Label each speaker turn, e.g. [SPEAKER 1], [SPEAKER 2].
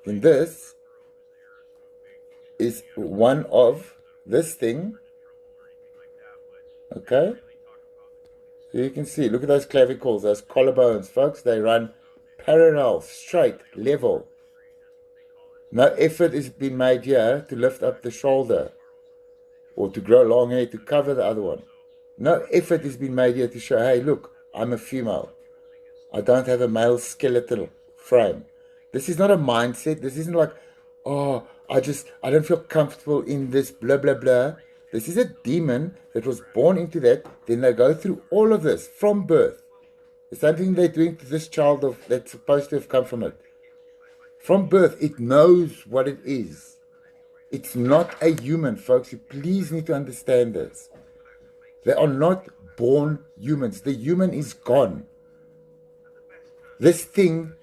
[SPEAKER 1] then this is one of this thing. Okay? So you can see, look at those clavicles, those collarbones, folks. They run parallel, straight, level. No effort is being made here to lift up the shoulder or to grow long hair to cover the other one. No effort is being made here to show, hey, look, I'm a female. I don't have a male skeletal frame. This is not a mindset. This isn't like, oh, I don't feel comfortable in this, blah, blah, blah. This is a demon that was born into that. Then they go through all of this from birth. The same thing they're doing to this child that's supposed to have come from it. From birth, it knows what it is. It's not a human, folks. You please need to understand this. They are not born humans. The human is gone. This thing